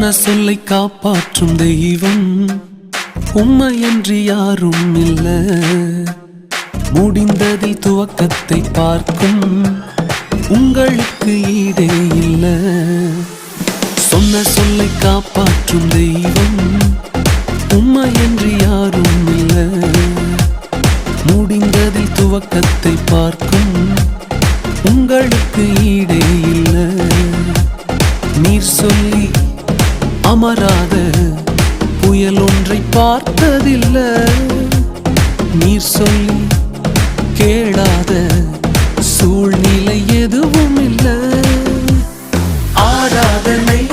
சொன்ன சொல்லை காப்பாற்றும் தெய்வம் உம்மையன்றி யாரும் இல்ல. முடிந்ததில் துவக்கத்தை பார்க்கும் உங்களுக்கு ஈடே இல்ல. சொன்ன சொல்லை காப்பாற்றும் தெய்வம் உம்மையன்றி யாரும் இல்ல. முடிந்ததில் துவக்கத்தை பார்க்கும் உங்களுக்கு ஈடே இல்ல. நீர் சொல்லி அமராத புயல் ஒன்றை பார்த்ததில்லை. நீர் சொல்லி கேளாத சூழ்நிலை எதுவும் இல்லை. ஆராதனை